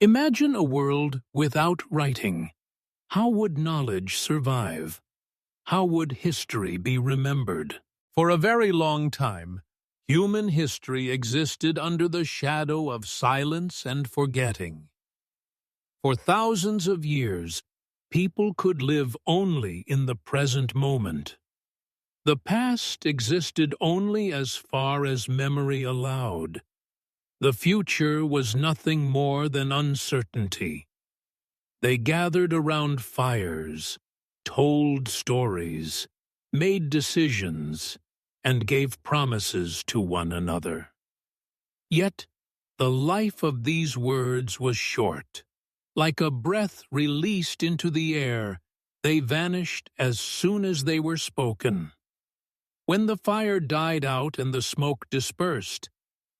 Imagine a world without writing. How would knowledge survive? How would history be remembered? For a very long time, human history existed under the shadow of silence and forgetting. For thousands of years, people could live only in the present moment. The past existed only as far as memory allowed. The future was nothing more than uncertainty. They gathered around fires, told stories, made decisions, and gave promises to one another. Yet, the life of these words was short. Like a breath released into the air, they vanished as soon as they were spoken. When the fire died out and the smoke dispersed,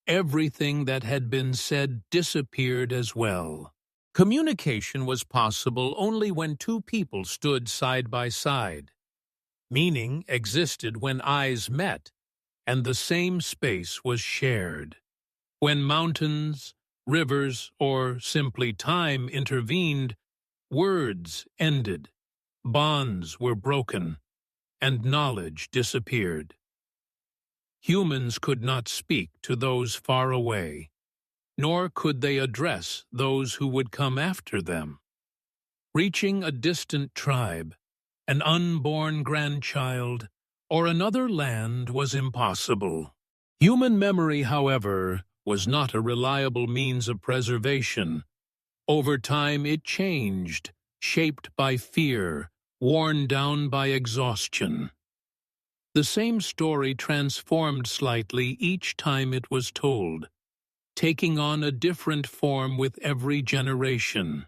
everything that had been said disappeared as well. Communication was possible only when two people stood side by side. Meaning existed when eyes met, and the same space was shared. When mountains, rivers, or simply time intervened, words ended, bonds were broken, and knowledge disappeared. Humans could not speak to those far away, nor could they address those who would come after them. Reaching a distant tribe, an unborn grandchild, or another land was impossible. Human memory, however, was not a reliable means of preservation. Over time it changed, shaped by fear, worn down by exhaustion. The same story transformed slightly each time it was told, taking on a different form with every generation.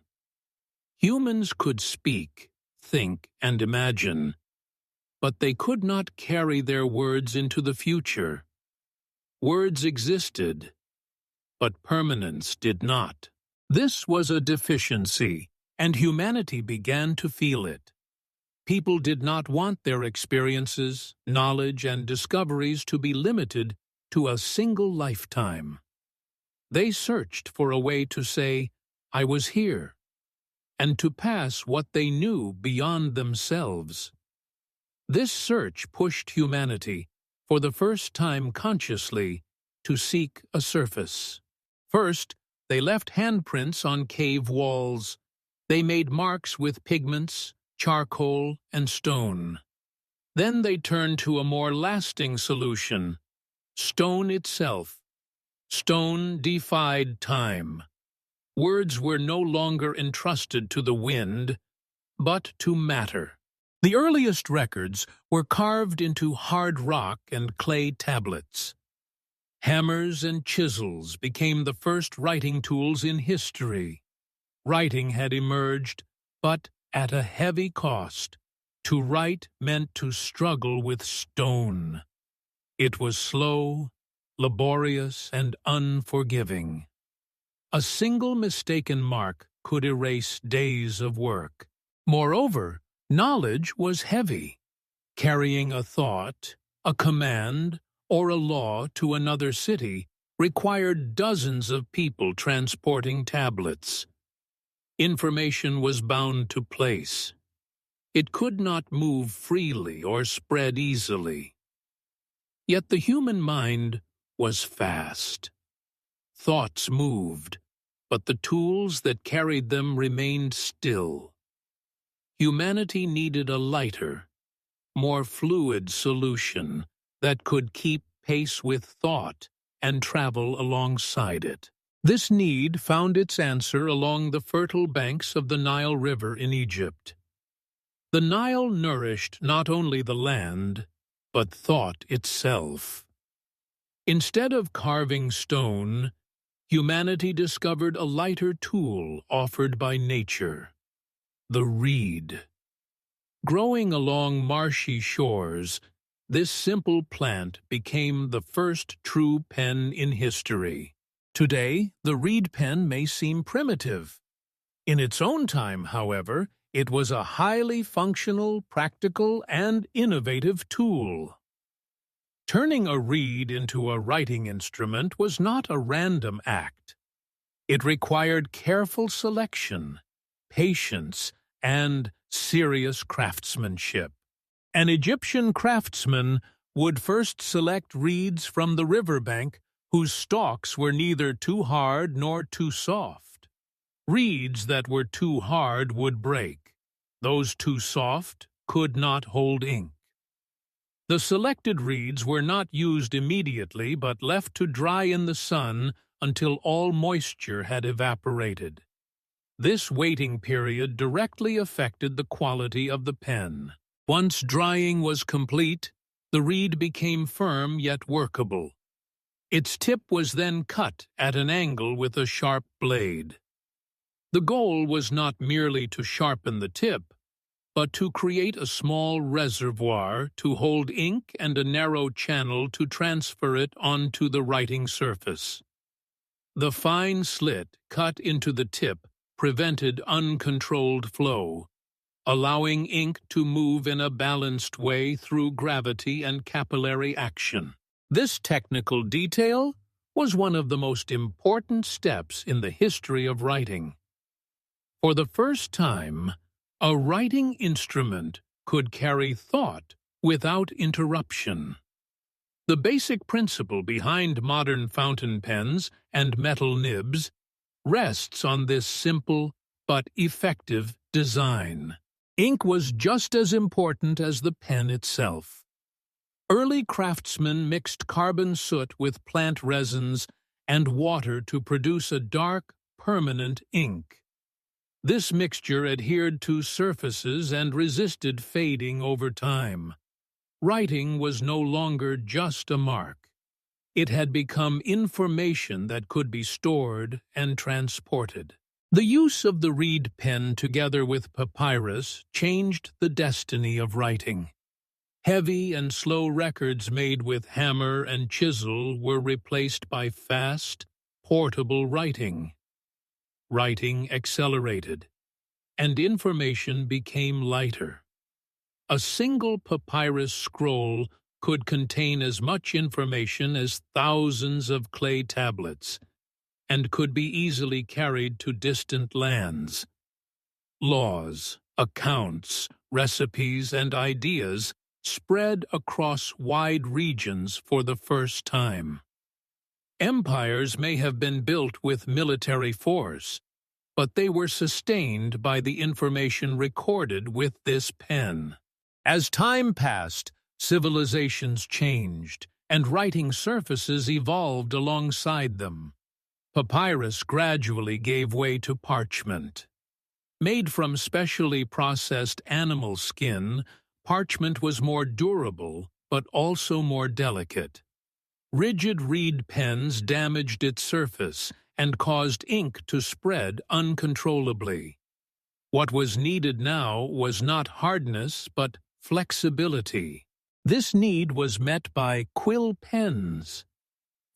Humans could speak, think, and imagine, but they could not carry their words into the future. Words existed, but permanence did not. This was a deficiency, and humanity began to feel it. People did not want their experiences, knowledge, and discoveries to be limited to a single lifetime. They searched for a way to say, "I was here," and to pass what they knew beyond themselves. This search pushed humanity, for the first time consciously, to seek a surface. First, they left handprints on cave walls. They made marks with pigments, charcoal, and stone. Then they turned to a more lasting solution: stone itself. Stone defied time. Words were no longer entrusted to the wind, but to matter. The earliest records were carved into hard rock and clay tablets. Hammers and chisels became the first writing tools in history. Writing had emerged, but at a heavy cost. To write meant to struggle with stone. It was slow, laborious, and unforgiving. A single mistaken mark could erase days of work. Moreover, knowledge was heavy. Carrying a thought, a command, or a law to another city required dozens of people transporting tablets. Information was bound to place. It could not move freely or spread easily. Yet the human mind was fast. Thoughts moved, but the tools that carried them remained still. Humanity needed a lighter, more fluid solution that could keep pace with thought and travel alongside it. This need found its answer along the fertile banks of the Nile River in Egypt. The Nile nourished not only the land, but thought itself. Instead of carving stone, humanity discovered a lighter tool offered by nature: the reed. Growing along marshy shores, this simple plant became the first true pen in history. Today, the reed pen may seem primitive. In its own time, however, it was a highly functional, practical, and innovative tool. Turning a reed into a writing instrument was not a random act. It required careful selection, patience, and serious craftsmanship. An Egyptian craftsman would first select reeds from the riverbank whose stalks were neither too hard nor too soft. Reeds that were too hard would break. Those too soft could not hold ink. The selected reeds were not used immediately but left to dry in the sun until all moisture had evaporated. This waiting period directly affected the quality of the pen. Once drying was complete, the reed became firm yet workable. Its tip was then cut at an angle with a sharp blade. The goal was not merely to sharpen the tip, but to create a small reservoir to hold ink and a narrow channel to transfer it onto the writing surface. The fine slit cut into the tip prevented uncontrolled flow, allowing ink to move in a balanced way through gravity and capillary action. This technical detail was one of the most important steps in the history of writing. For the first time, a writing instrument could carry thought without interruption. The basic principle behind modern fountain pens and metal nibs rests on this simple but effective design. Ink was just as important as the pen itself. Early craftsmen mixed carbon soot with plant resins and water to produce a dark, permanent ink. This mixture adhered to surfaces and resisted fading over time. Writing was no longer just a mark. It had become information that could be stored and transported. The use of the reed pen together with papyrus changed the destiny of writing. Heavy and slow records made with hammer and chisel were replaced by fast, portable writing. Writing accelerated, and information became lighter. A single papyrus scroll could contain as much information as thousands of clay tablets, and could be easily carried to distant lands. Laws, accounts, recipes, and ideas spread across wide regions for the first time. Empires may have been built with military force, but they were sustained by the information recorded with this pen. As time passed, civilizations changed, and writing surfaces evolved alongside them. Papyrus gradually gave way to parchment. Made from specially processed animal skin, parchment was more durable, but also more delicate. Rigid reed pens damaged its surface and caused ink to spread uncontrollably. What was needed now was not hardness, but flexibility. This need was met by quill pens.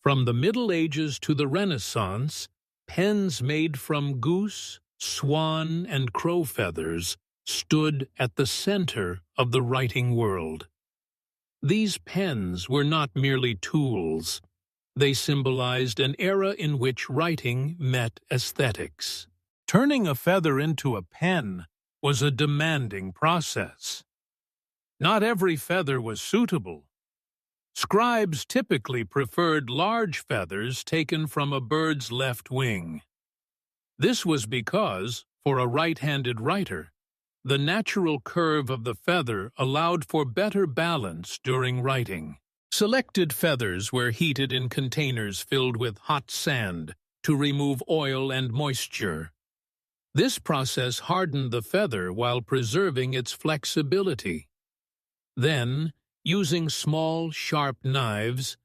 From the Middle Ages to the Renaissance, pens made from goose, swan, and crow feathers stood at the center of the writing world. These pens were not merely tools. They symbolized an era in which writing met aesthetics. Turning a feather into a pen was a demanding process. Not every feather was suitable. Scribes typically preferred large feathers taken from a bird's left wing. This was because, for a right-handed writer, the natural curve of the feather allowed for better balance during writing. Selected feathers were heated in containers filled with hot sand to remove oil and moisture. This process hardened the feather while preserving its flexibility. Then, using small, sharp knives,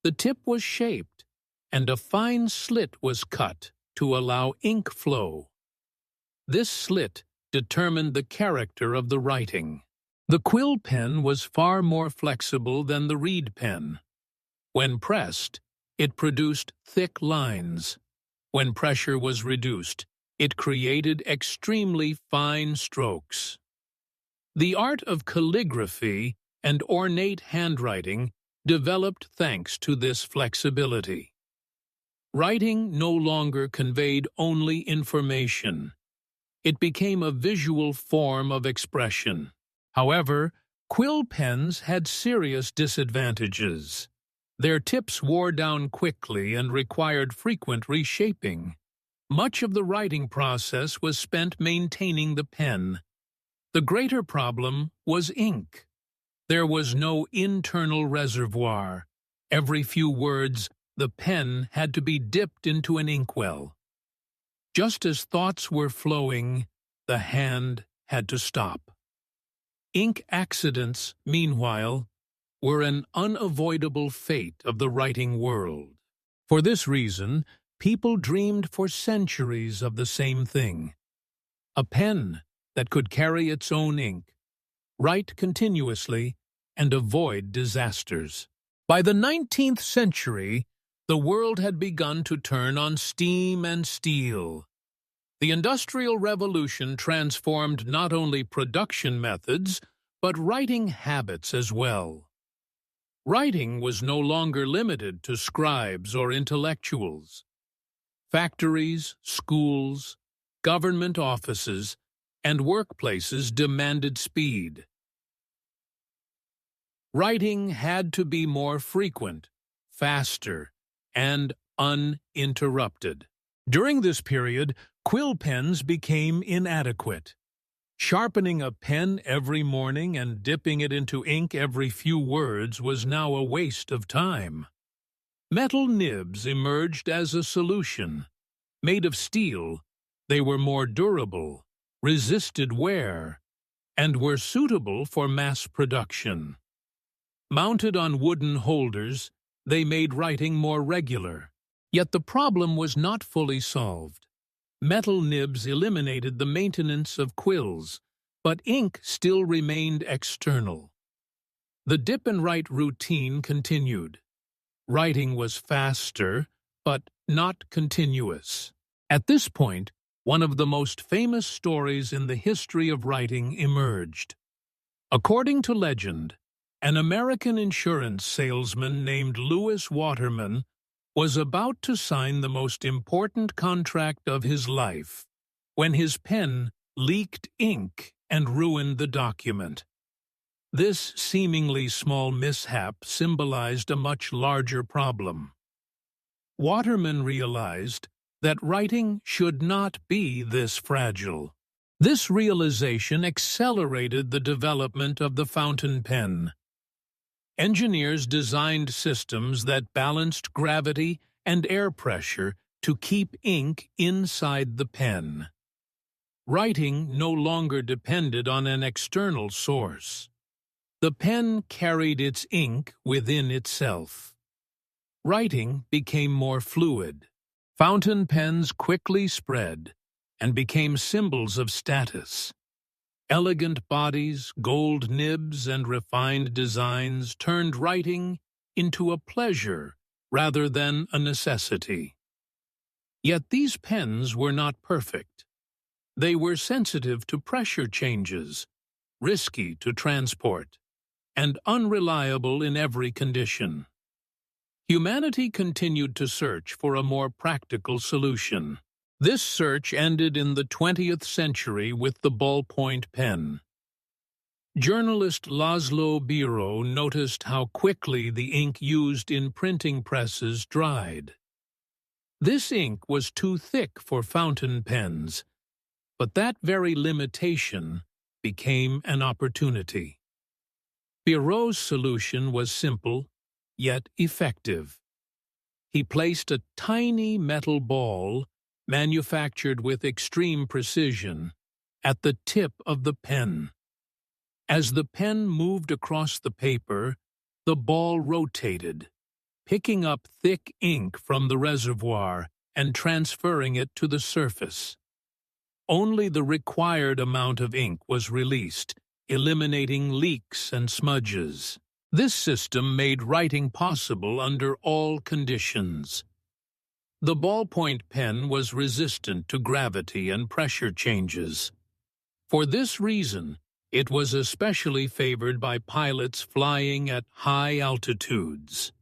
the tip was shaped, and a fine slit was cut to allow ink flow. This slit determined the character of the writing. The quill pen was far more flexible than the reed pen. When pressed, it produced thick lines. When pressure was reduced, it created extremely fine strokes. The art of calligraphy and ornate handwriting developed thanks to this flexibility. Writing no longer conveyed only information. It became a visual form of expression. However, quill pens had serious disadvantages. Their tips wore down quickly and required frequent reshaping. Much of the writing process was spent maintaining the pen. The greater problem was ink. There was no internal reservoir. Every few words, the pen had to be dipped into an inkwell. Just as thoughts were flowing, the hand had to stop. Ink accidents, meanwhile, were an unavoidable fate of the writing world. For this reason, people dreamed for centuries of the same thing: a pen that could carry its own ink, write continuously, and avoid disasters. By the 19th century, the world had begun to turn on steam and steel. The Industrial Revolution transformed not only production methods, but writing habits as well. Writing was no longer limited to scribes or intellectuals. Factories, schools, government offices, and workplaces demanded speed. Writing had to be more frequent, faster, and uninterrupted. During this period, quill pens became inadequate. Sharpening a pen every morning and dipping it into ink every few words was now a waste of time. Metal nibs emerged as a solution. Made of steel, they were more durable, resisted wear, and were suitable for mass production. Mounted on wooden holders, they made writing more regular. Yet the problem was not fully solved. Metal nibs eliminated the maintenance of quills, but ink still remained external. The dip-and-write routine continued. Writing was faster, but not continuous. At this point, one of the most famous stories in the history of writing emerged. According to legend, an American insurance salesman named Lewis Waterman was about to sign the most important contract of his life when his pen leaked ink and ruined the document. This seemingly small mishap symbolized a much larger problem. Waterman realized that writing should not be this fragile. This realization accelerated the development of the fountain pen. Engineers designed systems that balanced gravity and air pressure to keep ink inside the pen. Writing no longer depended on an external source. The pen carried its ink within itself. Writing became more fluid. Fountain pens quickly spread and became symbols of status. Elegant bodies, gold nibs, and refined designs turned writing into a pleasure rather than a necessity. Yet these pens were not perfect. They were sensitive to pressure changes, risky to transport, and unreliable in every condition. Humanity continued to search for a more practical solution. This search ended in the 20th century with the ballpoint pen. Journalist Laszlo Biro noticed how quickly the ink used in printing presses dried. This ink was too thick for fountain pens, but that very limitation became an opportunity. Biro's solution was simple, yet effective. He placed a tiny metal ball, manufactured with extreme precision, at the tip of the pen. As the pen moved across the paper, the ball rotated, picking up thick ink from the reservoir and transferring it to the surface. Only the required amount of ink was released, eliminating leaks and smudges. This system made writing possible under all conditions. The ballpoint pen was resistant to gravity and pressure changes. For this reason, it was especially favored by pilots flying at high altitudes.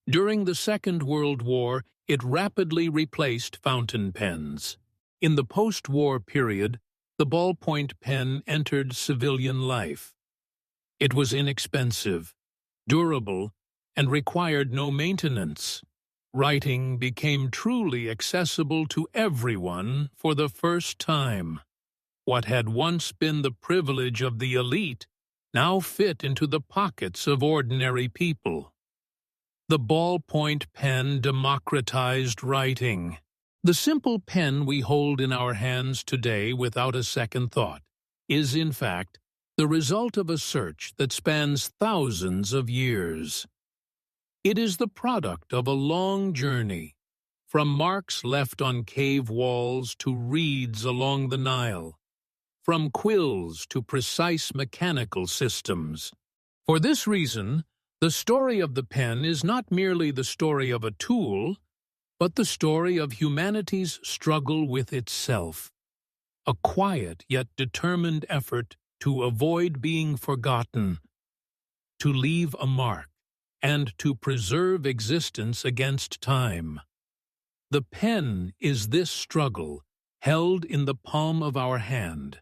During the Second World War, it rapidly replaced fountain pens. In the post-war period, the ballpoint pen entered civilian life. It was inexpensive, durable, and required no maintenance. Writing became truly accessible to everyone for the first time. What had once been the privilege of the elite now fit into the pockets of ordinary people. The ballpoint pen democratized writing. The simple pen we hold in our hands today without a second thought is, in fact, the result of a search that spans thousands of years. It is the product of a long journey, from marks left on cave walls to reeds along the Nile, from quills to precise mechanical systems. For this reason, the story of the pen is not merely the story of a tool, but the story of humanity's struggle with itself, a quiet yet determined effort to avoid being forgotten, to leave a mark, and to preserve existence against time. The pen is this struggle held in the palm of our hand.